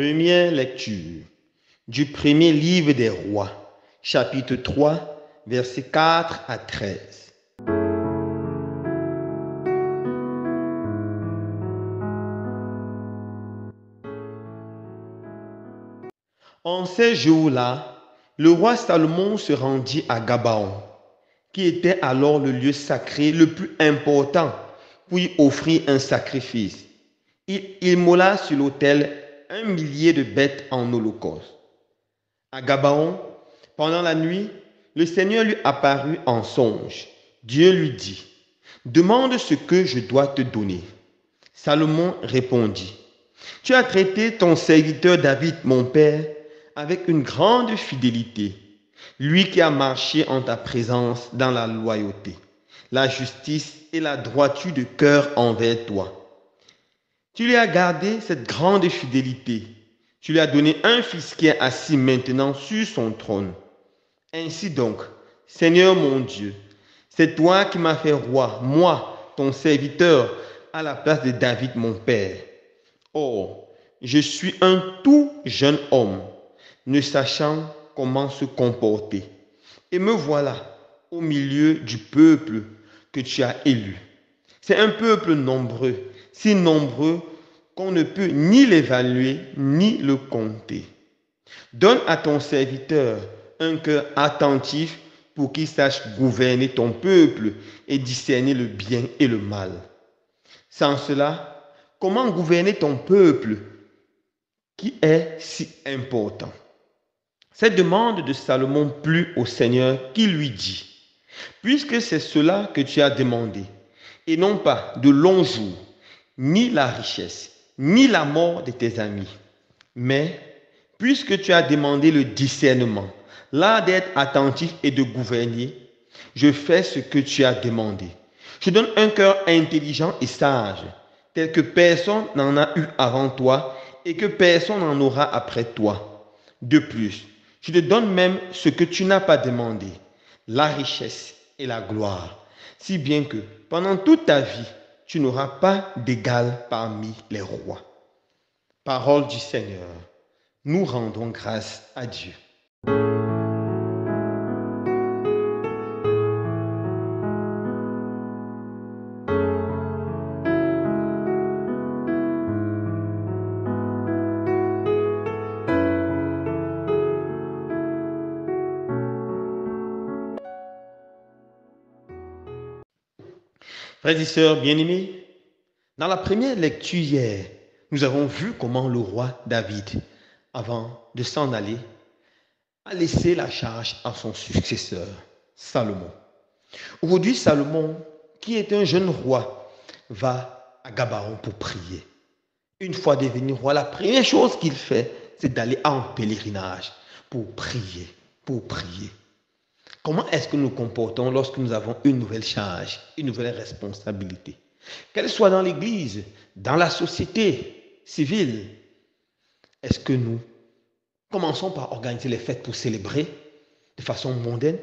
Première lecture du premier livre des rois, chapitre 3, versets 4 à 13. En ces jours-là, le roi Salomon se rendit à Gabaon, qui était alors le lieu sacré le plus important pour y offrir un sacrifice. Il immola sur l'autel 1 000 de bêtes en holocauste. À Gabaon, pendant la nuit, le Seigneur lui apparut en songe. Dieu lui dit, « Demande ce que je dois te donner. » Salomon répondit, « Tu as traité ton serviteur David, mon père, avec une grande fidélité, lui qui a marché en ta présence dans la loyauté, la justice et la droiture de cœur envers toi. Tu lui as gardé cette grande fidélité. Tu lui as donné un fils qui est assis maintenant sur son trône. Ainsi donc, Seigneur mon Dieu, c'est toi qui m'as fait roi, moi, ton serviteur, à la place de David, mon père. Or, je suis un tout jeune homme, ne sachant comment se comporter. Et me voilà au milieu du peuple que tu as élu. C'est un peuple nombreux, si nombreux qu'on ne peut ni l'évaluer ni le compter. Donne à ton serviteur un cœur attentif pour qu'il sache gouverner ton peuple et discerner le bien et le mal. Sans cela, comment gouverner ton peuple qui est si important? Cette demande de Salomon plut au Seigneur qui lui dit, « Puisque c'est cela que tu as demandé, et non pas de longs jours, ni la richesse, ni la mort de tes amis, mais puisque tu as demandé le discernement, l'art d'être attentif et de gouverner, je fais ce que tu as demandé. Je donne un cœur intelligent et sage, tel que personne n'en a eu avant toi et que personne n'en aura après toi. De plus, je te donne même ce que tu n'as pas demandé, la richesse et la gloire, si bien que pendant toute ta vie, tu n'auras pas d'égal parmi les rois. » Parole du Seigneur. Nous rendons grâce à Dieu. Frères et sœurs bien-aimés, dans la première lecture hier, nous avons vu comment le roi David, avant de s'en aller, a laissé la charge à son successeur, Salomon. Aujourd'hui, Salomon, qui est un jeune roi, va à Gabaon pour prier. Une fois devenu roi, la première chose qu'il fait, c'est d'aller en pèlerinage pour prier, pour prier. Comment est-ce que nous nous comportons lorsque nous avons une nouvelle charge, une nouvelle responsabilité? Qu'elle soit dans l'Église, dans la société civile, est-ce que nous commençons par organiser les fêtes pour célébrer de façon mondaine?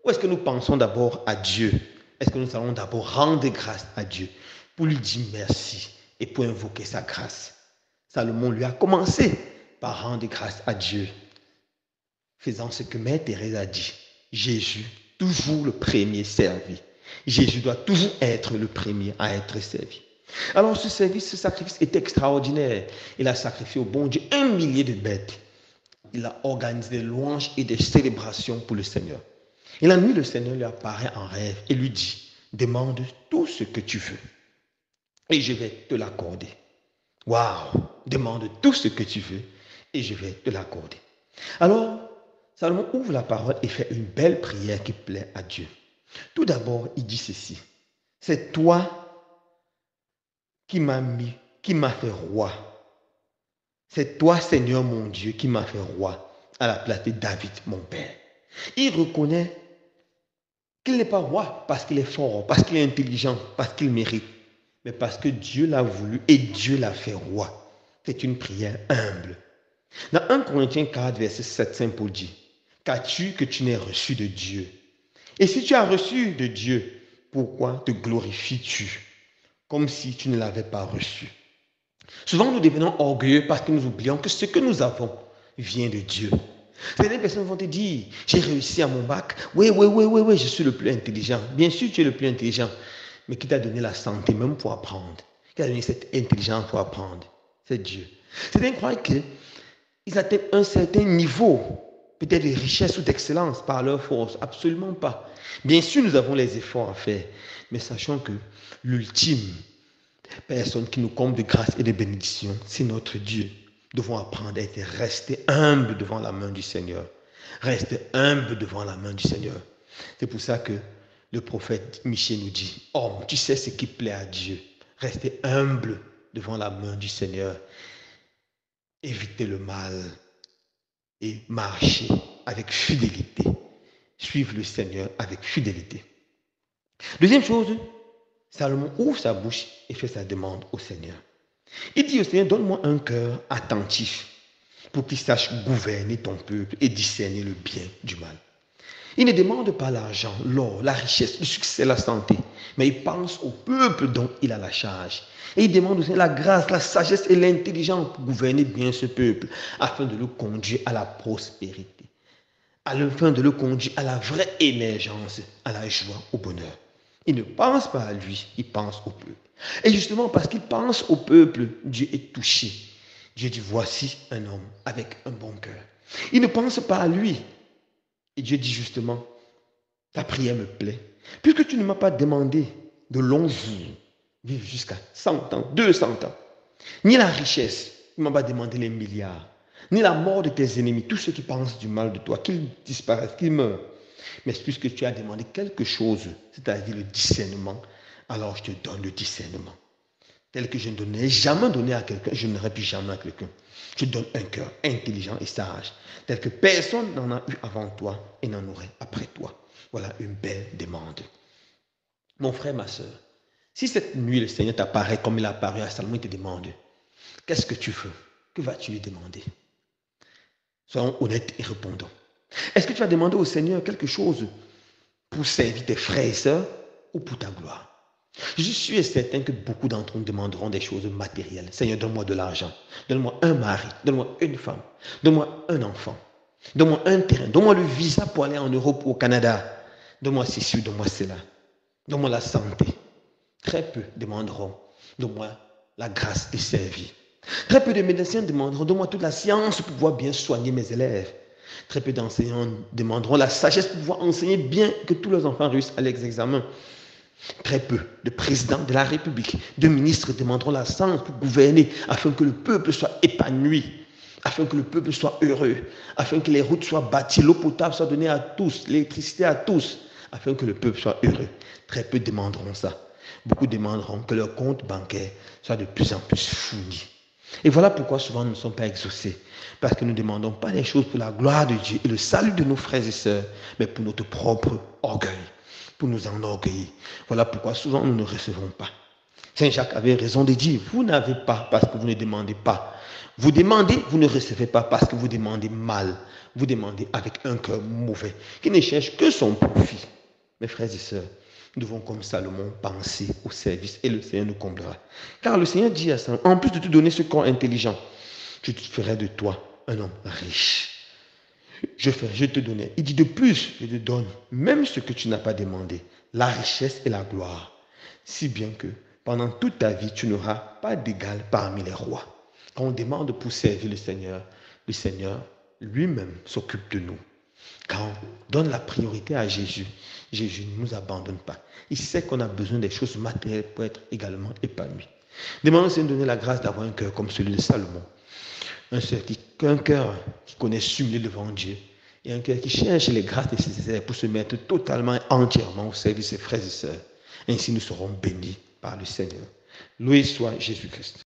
Ou est-ce que nous pensons d'abord à Dieu? Est-ce que nous allons d'abord rendre grâce à Dieu pour lui dire merci et pour invoquer sa grâce? Salomon lui a commencé par rendre grâce à Dieu, faisant ce que Mère Thérèse a dit. Jésus, toujours le premier servi. Jésus doit toujours être le premier à être servi. Alors ce service, ce sacrifice est extraordinaire. Il a sacrifié au bon Dieu 1 000 de bêtes. Il a organisé des louanges et des célébrations pour le Seigneur. Et la nuit, le Seigneur lui apparaît en rêve et lui dit, « Demande tout ce que tu veux et je vais te l'accorder. » Waouh! Demande tout ce que tu veux et je vais te l'accorder. Alors, Salomon ouvre la parole et fait une belle prière qui plaît à Dieu. Tout d'abord, il dit ceci, « C'est toi qui m'as fait roi. C'est toi, Seigneur mon Dieu, qui m'as fait roi à la place de David, mon père. » Il reconnaît qu'il n'est pas roi parce qu'il est fort, parce qu'il est intelligent, parce qu'il mérite, mais parce que Dieu l'a voulu et Dieu l'a fait roi. C'est une prière humble. Dans 1 Corinthiens 4, verset 7, Saint Paul dit, « Qu'as-tu que tu n'aies reçu de Dieu? Et si tu as reçu de Dieu, pourquoi te glorifies-tu comme si tu ne l'avais pas reçu? » Souvent, nous devenons orgueilleux parce que nous oublions que ce que nous avons vient de Dieu. Certaines personnes vont te dire, j'ai réussi à mon bac. Oui, oui, oui, oui, oui, je suis le plus intelligent. Bien sûr, tu es le plus intelligent. Mais qui t'a donné la santé même pour apprendre? Qui t'a donné cette intelligence pour apprendre? C'est Dieu. Certains croient qu'ils atteignent un certain niveau, peut-être de richesse ou d'excellence par leur force. Absolument pas. Bien sûr, nous avons les efforts à faire. Mais sachons que l'ultime personne qui nous comble de grâce et de bénédiction, c'est notre Dieu. Nous devons apprendre à rester humble devant la main du Seigneur. Rester humble devant la main du Seigneur. C'est pour ça que le prophète Michée nous dit, homme, tu sais ce qui plaît à Dieu. Restez humble devant la main du Seigneur. Évitez le mal et marchez avec fidélité. Suivez le Seigneur avec fidélité. Deuxième chose, Salomon ouvre sa bouche et fait sa demande au Seigneur. Il dit au Seigneur, donne-moi un cœur attentif pour qu'il sache gouverner ton peuple et discerner le bien du mal. Il ne demande pas l'argent, l'or, la richesse, le succès, la santé, mais il pense au peuple dont il a la charge. Et il demande aussi la grâce, la sagesse et l'intelligence pour gouverner bien ce peuple, afin de le conduire à la prospérité, afin de le conduire à la vraie émergence, à la joie, au bonheur. Il ne pense pas à lui, il pense au peuple. Et justement, parce qu'il pense au peuple, Dieu est touché. Dieu dit, voici un homme avec un bon cœur. Il ne pense pas à lui. Et Dieu dit justement, ta prière me plaît. Puisque tu ne m'as pas demandé de longs jours, vivre jusqu'à 100 ans, 200 ans, ni la richesse, tu ne m'as pas demandé les milliards, ni la mort de tes ennemis, tous ceux qui pensent du mal de toi, qu'ils disparaissent, qu'ils meurent. Mais puisque tu as demandé quelque chose, c'est-à-dire le discernement, alors je te donne le discernement. Tel que je ne donnais jamais donné à quelqu'un, je n'aurais plus jamais à quelqu'un. Je donne un cœur intelligent et sage, tel que personne n'en a eu avant toi et n'en aurait après toi. Voilà une belle demande. Mon frère, ma soeur, si cette nuit le Seigneur t'apparaît comme il a apparu à Salomon, il te demande, qu'est-ce que tu veux? Que vas-tu lui demander? Soyons honnêtes et répondons. Est-ce que tu vas demander au Seigneur quelque chose pour servir tes frères et sœurs ou pour ta gloire? Je suis certain que beaucoup d'entre nous demanderont des choses matérielles. Seigneur, donne-moi de l'argent. Donne-moi un mari. Donne-moi une femme. Donne-moi un enfant. Donne-moi un terrain. Donne-moi le visa pour aller en Europe ou au Canada. Donne-moi ceci, donne-moi cela. Donne-moi la santé. Très peu demanderont. Donne-moi la grâce de servir. Très peu de médecins demanderont. Donne-moi toute la science pour pouvoir bien soigner mes élèves. Très peu d'enseignants demanderont la sagesse pour pouvoir enseigner bien que tous leurs enfants réussissent à l'examen. Très peu de présidents de la République, de ministres demanderont la science pour gouverner afin que le peuple soit épanoui, afin que le peuple soit heureux, afin que les routes soient bâties, l'eau potable soit donnée à tous, l'électricité à tous, afin que le peuple soit heureux. Très peu demanderont ça. Beaucoup demanderont que leur compte bancaire soit de plus en plus fourni. Et voilà pourquoi souvent nous ne sommes pas exaucés. Parce que nous ne demandons pas les choses pour la gloire de Dieu et le salut de nos frères et sœurs, mais pour notre propre orgueil, pour nous enorgueillir. Voilà pourquoi souvent nous ne recevons pas. Saint Jacques avait raison de dire, vous n'avez pas parce que vous ne demandez pas. Vous demandez, vous ne recevez pas parce que vous demandez mal. Vous demandez avec un cœur mauvais, qui ne cherche que son profit. Mes frères et sœurs, nous devons, comme Salomon, penser au service et le Seigneur nous comblera. Car le Seigneur dit à Salomon, en plus de te donner ce corps intelligent, je te ferai de toi un homme riche. Je te donne. Il dit de plus, je te donne même ce que tu n'as pas demandé, la richesse et la gloire. Si bien que pendant toute ta vie, tu n'auras pas d'égal parmi les rois. Quand on demande pour servir le Seigneur lui-même s'occupe de nous. Quand on donne la priorité à Jésus, Jésus ne nous abandonne pas. Il sait qu'on a besoin des choses matérielles pour être également épanoui. Demandons au Seigneur de donner la grâce d'avoir un cœur comme celui de Salomon. Un cœur qui connaît s'humilier devant Dieu et un cœur qui cherche les grâces nécessaires pour se mettre totalement, entièrement au service de ses frères et sœurs. Ainsi nous serons bénis par le Seigneur. Loué soit Jésus-Christ.